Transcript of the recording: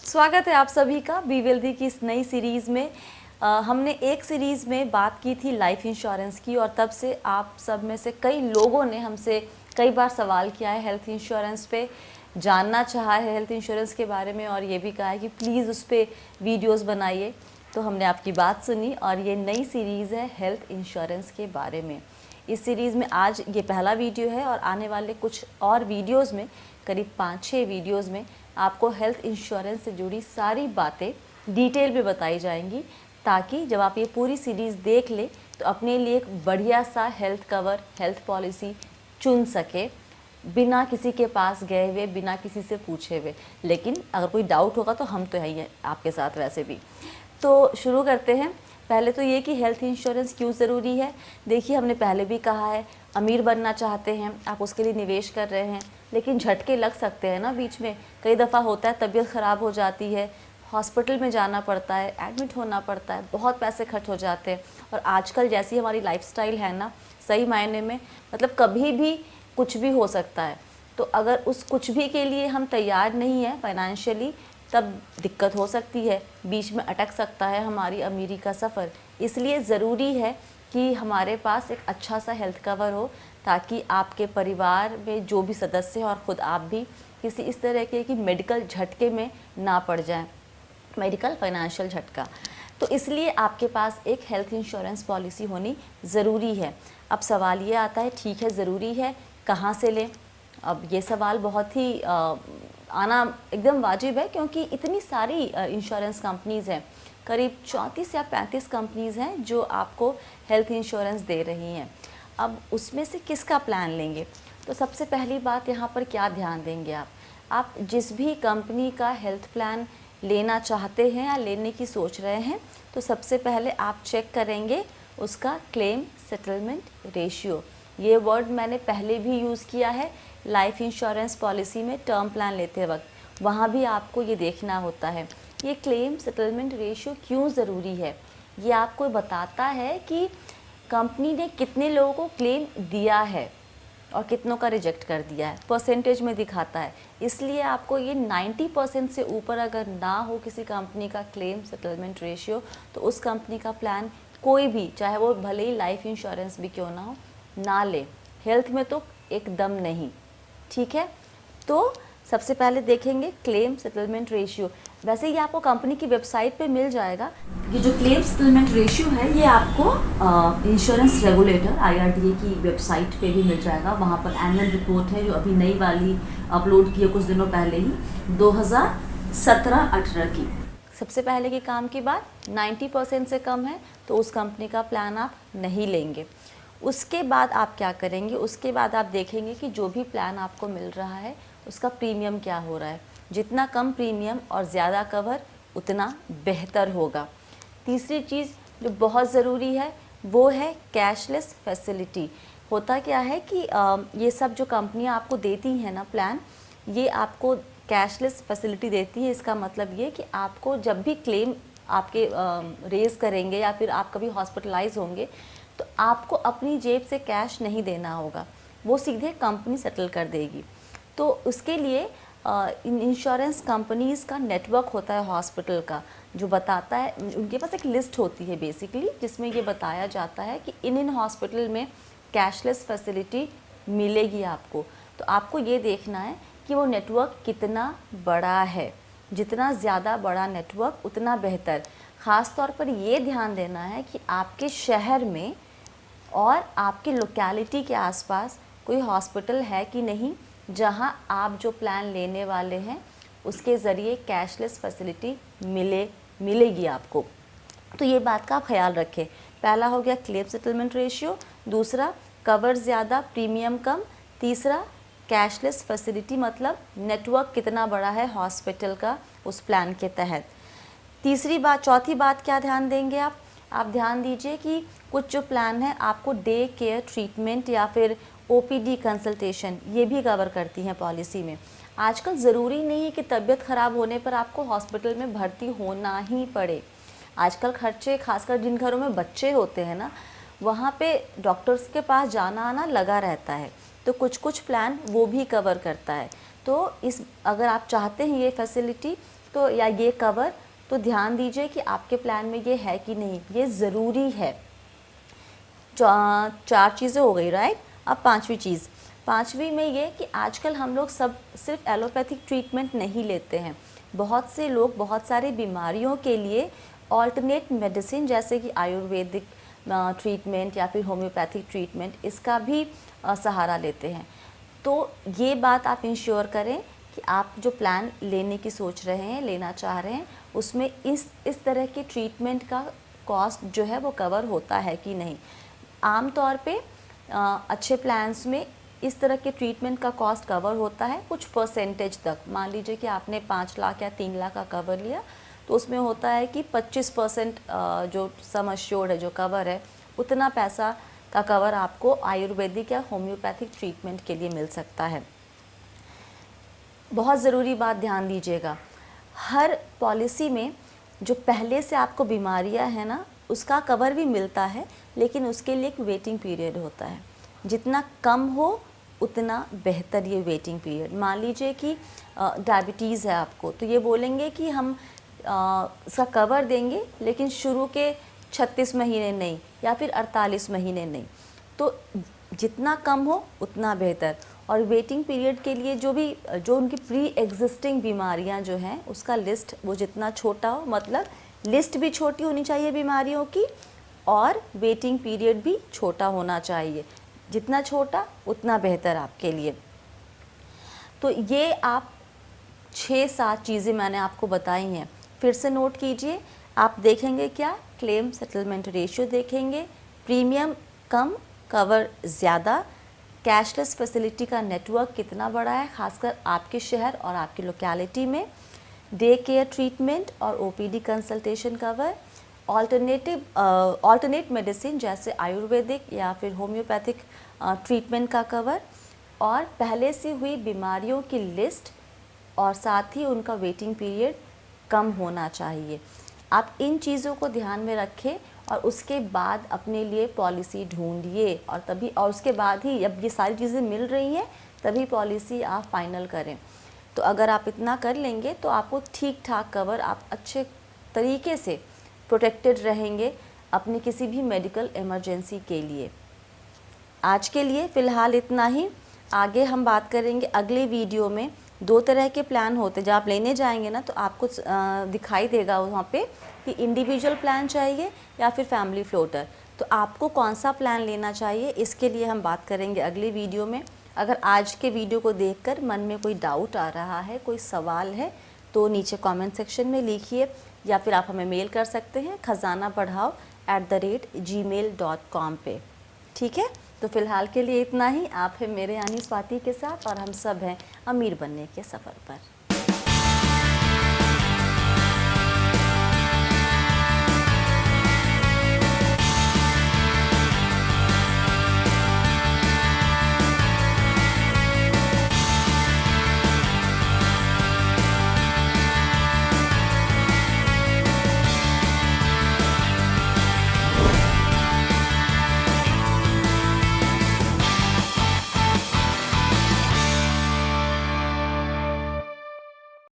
स्वागत है आप सभी का बी वेल्दी की इस नई सीरीज़ में। हमने एक सीरीज़ में बात की थी लाइफ इंश्योरेंस की और तब से आप सब में से कई लोगों ने हमसे कई बार सवाल किया है हेल्थ इंश्योरेंस पे, जानना चाहा है हेल्थ इंश्योरेंस के बारे में और ये भी कहा है कि प्लीज़ उस पर वीडियोज़ बनाइए। तो हमने आपकी बात सुनी और ये नई सीरीज़ है हेल्थ इंश्योरेंस के बारे में। इस सीरीज़ में आज ये पहला वीडियो है और आने वाले कुछ और वीडियोज़ में, करीब 5-6 वीडियोज़ में आपको हेल्थ इंश्योरेंस से जुड़ी सारी बातें डिटेल में बताई जाएंगी, ताकि जब आप ये पूरी सीरीज़ देख लें तो अपने लिए एक बढ़िया सा हेल्थ कवर, हेल्थ पॉलिसी चुन सके बिना किसी के पास गए हुए, बिना किसी से पूछे हुए। लेकिन अगर कोई डाउट होगा तो हम तो है ही आपके साथ वैसे भी। तो शुरू करते हैं। पहले तो ये कि हेल्थ इंश्योरेंस क्यों ज़रूरी है। देखिए, हमने पहले भी कहा है, अमीर बनना चाहते हैं आप, उसके लिए निवेश कर रहे हैं, लेकिन झटके लग सकते हैं ना बीच में। कई दफ़ा होता है तबीयत ख़राब हो जाती है, हॉस्पिटल में जाना पड़ता है, एडमिट होना पड़ता है, बहुत पैसे खर्च हो जाते हैं। और आजकल जैसी हमारी लाइफस्टाइल है ना, सही मायने में मतलब कभी भी कुछ भी हो सकता है। तो अगर उस कुछ भी के लिए हम तैयार नहीं हैं फाइनेंशियली, तब दिक्कत हो सकती है, बीच में अटक सकता है हमारी अमीरी का सफ़र। इसलिए ज़रूरी है कि हमारे पास एक अच्छा सा हेल्थ कवर हो, ताकि आपके परिवार में जो भी सदस्य हैं और ख़ुद आप भी किसी इस तरह के कि मेडिकल झटके में ना पड़ जाएं, मेडिकल फाइनेंशियल झटका। तो इसलिए आपके पास एक हेल्थ इंश्योरेंस पॉलिसी होनी ज़रूरी है। अब सवाल ये आता है, ठीक है ज़रूरी है, कहाँ से लें। अब ये सवाल बहुत ही आना एकदम वाजिब है, क्योंकि इतनी सारी इंश्योरेंस कंपनीज़ हैं, करीब 34 या 35 कंपनीज़ हैं जो आपको हेल्थ इंश्योरेंस दे रही हैं। अब उसमें से किसका प्लान लेंगे। तो सबसे पहली बात यहाँ पर क्या ध्यान देंगे आप जिस भी कंपनी का हेल्थ प्लान लेना चाहते हैं या लेने की सोच रहे हैं, तो सबसे पहले आप चेक करेंगे उसका क्लेम सेटलमेंट रेशियो। ये वर्ड मैंने पहले भी यूज़ किया है लाइफ इंश्योरेंस पॉलिसी में टर्म प्लान लेते वक्त, वहाँ भी आपको ये देखना होता है। ये क्लेम सेटलमेंट रेशियो क्यों ज़रूरी है, ये आपको बताता है कि कंपनी ने कितने लोगों को क्लेम दिया है और कितनों का रिजेक्ट कर दिया है, परसेंटेज में दिखाता है। इसलिए आपको ये 90% से ऊपर अगर ना हो किसी कंपनी का क्लेम सेटलमेंट रेशियो, तो उस कंपनी का प्लान कोई भी, चाहे वो भले ही लाइफ इंश्योरेंस भी क्यों ना हो, ना ले। हेल्थ में तो एकदम नहीं, ठीक है। तो सबसे पहले देखेंगे क्लेम सेटलमेंट रेशियो। वैसे ये आपको कंपनी की वेबसाइट पे मिल जाएगा। ये जो क्लेम सेटलमेंट रेशियो है, ये आपको इंश्योरेंस रेगुलेटर IRDA की वेबसाइट पे भी मिल जाएगा। वहाँ पर एनुअल रिपोर्ट है जो अभी नई वाली अपलोड की है कुछ दिनों पहले ही, 2017-18 की। सबसे पहले के काम की बात, 90% से कम है तो उस कंपनी का प्लान आप नहीं लेंगे। उसके बाद आप क्या करेंगे, उसके बाद आप देखेंगे कि जो भी प्लान आपको मिल रहा है उसका प्रीमियम क्या हो रहा है। जितना कम प्रीमियम और ज़्यादा कवर उतना बेहतर होगा। तीसरी चीज़ जो बहुत ज़रूरी है वो है कैशलेस फैसिलिटी। होता क्या है कि ये सब जो कंपनियां आपको देती हैं ना प्लान, ये आपको कैशलेस फैसिलिटी देती है। इसका मतलब ये कि आपको जब भी क्लेम आपके रेज़ करेंगे या फिर आप कभी हॉस्पिटलाइज होंगे, तो आपको अपनी जेब से कैश नहीं देना होगा, वो सीधे कंपनी सेटल कर देगी। तो उसके लिए इंश्योरेंस कंपनीज़ का नेटवर्क होता है हॉस्पिटल का, जो बताता है, उनके पास एक लिस्ट होती है बेसिकली, जिसमें ये बताया जाता है कि इन हॉस्पिटल में कैशलेस फैसिलिटी मिलेगी आपको। तो आपको ये देखना है कि वो नेटवर्क कितना बड़ा है। जितना ज़्यादा बड़ा नेटवर्क उतना बेहतर। ख़ास तौर पर ये ध्यान देना है कि आपके शहर में और आपके लोकेलिटी के आसपास कोई हॉस्पिटल है कि नहीं, जहां आप जो प्लान लेने वाले हैं उसके ज़रिए कैशलेस फैसिलिटी मिलेगी आपको। तो ये बात का आप ख्याल रखें। पहला हो गया क्लेम सेटलमेंट रेशियो, दूसरा कवर ज़्यादा प्रीमियम कम, तीसरा कैशलेस फैसिलिटी मतलब नेटवर्क कितना बड़ा है हॉस्पिटल का उस प्लान के तहत। चौथी बात क्या ध्यान देंगे आप ध्यान दीजिए कि कुछ जो प्लान है आपको डे केयर ट्रीटमेंट या फिर OPD कंसल्टेशन ये भी कवर करती हैं पॉलिसी में। आजकल ज़रूरी नहीं है कि तबीयत ख़राब होने पर आपको हॉस्पिटल में भर्ती होना ही पड़े। आजकल खर्चे, खासकर जिन घरों में बच्चे होते हैं ना, वहाँ पे डॉक्टर्स के पास जाना आना लगा रहता है, तो कुछ प्लान वो भी कवर करता है। तो अगर आप चाहते हैं ये फैसिलिटी तो या ये कवर, तो ध्यान दीजिए कि आपके प्लान में ये है कि नहीं, ये ज़रूरी है। 4 चीज़ें हो गई, राइट। अब पांचवी में ये कि आजकल हम लोग सब सिर्फ एलोपैथिक ट्रीटमेंट नहीं लेते हैं। बहुत से लोग बहुत सारी बीमारियों के लिए ऑल्टरनेट मेडिसिन जैसे कि आयुर्वेदिक ट्रीटमेंट या फिर होम्योपैथिक ट्रीटमेंट, इसका भी सहारा लेते हैं। तो ये बात आप इंश्योर करें कि आप जो प्लान लेने की सोच रहे हैं, लेना चाह रहे हैं, उसमें इस तरह के ट्रीटमेंट का कॉस्ट जो है वो कवर होता है कि नहीं। आम तौर पे अच्छे प्लान्स में इस तरह के ट्रीटमेंट का कॉस्ट कवर होता है कुछ परसेंटेज तक। मान लीजिए कि आपने 5 लाख या 3 लाख का कवर लिया, तो उसमें होता है कि 25% जो सम एश्योर्ड है, जो कवर है, उतना पैसा का कवर आपको आयुर्वेदिक या होम्योपैथिक ट्रीटमेंट के लिए मिल सकता है। बहुत ज़रूरी बात ध्यान दीजिएगा, हर पॉलिसी में जो पहले से आपको बीमारियां हैं ना, उसका कवर भी मिलता है, लेकिन उसके लिए एक वेटिंग पीरियड होता है। जितना कम हो उतना बेहतर ये वेटिंग पीरियड। मान लीजिए कि डायबिटीज़ है आपको, तो ये बोलेंगे कि हम इसका कवर देंगे, लेकिन शुरू के 36 महीने नहीं या फिर 48 महीने नहीं। तो जितना कम हो उतना बेहतर। और वेटिंग पीरियड के लिए जो उनकी प्री एग्जिस्टिंग बीमारियां जो हैं, उसका लिस्ट वो जितना छोटा हो, मतलब लिस्ट भी छोटी होनी चाहिए बीमारियों की, और वेटिंग पीरियड भी छोटा होना चाहिए। जितना छोटा उतना बेहतर आपके लिए। तो ये आप 6-7 चीज़ें मैंने आपको बताई हैं, फिर से नोट कीजिए। आप देखेंगे क्या, क्लेम सेटलमेंट रेशियो देखेंगे, प्रीमियम कम, कवर ज़्यादा, कैशलेस फैसिलिटी का नेटवर्क कितना बड़ा है खासकर आपके शहर और आपकी लोकेलिटी में, डे केयर ट्रीटमेंट और OPD consultation cover, alternate medicine जैसे आयुर्वेदिक या फिर होम्योपैथिक ट्रीटमेंट का कवर, और पहले से हुई बीमारियों की लिस्ट, और साथ ही उनका वेटिंग पीरियड कम होना चाहिए। आप इन चीज़ों को ध्यान में रखें और उसके बाद अपने लिए पॉलिसी ढूंढिए, और उसके बाद ही जब ये सारी चीज़ें मिल रही हैं तभी पॉलिसी आप फाइनल करें। तो अगर आप इतना कर लेंगे तो आपको ठीक ठाक कवर, आप अच्छे तरीके से प्रोटेक्टेड रहेंगे अपनी किसी भी मेडिकल इमरजेंसी के लिए। आज के लिए फ़िलहाल इतना ही। आगे हम बात करेंगे अगले वीडियो में। 2 तरह के प्लान होते हैं, जब आप लेने जाएंगे ना तो आपको दिखाई देगा वहाँ पे कि इंडिविजुअल प्लान चाहिए या फिर फैमिली फ्लोटर। तो आपको कौन सा प्लान लेना चाहिए, इसके लिए हम बात करेंगे अगले वीडियो में। अगर आज के वीडियो को देखकर मन में कोई डाउट आ रहा है, कोई सवाल है, तो नीचे कमेंट सेक्शन में लिखिए, या फिर आप हमें मेल कर सकते हैं khazanapadhao@gmail.com पे। ठीक है, तो फ़िलहाल के लिए इतना ही। आप हैं मेरे यानी स्वाति के साथ, और हम सब हैं अमीर बनने के सफ़र पर।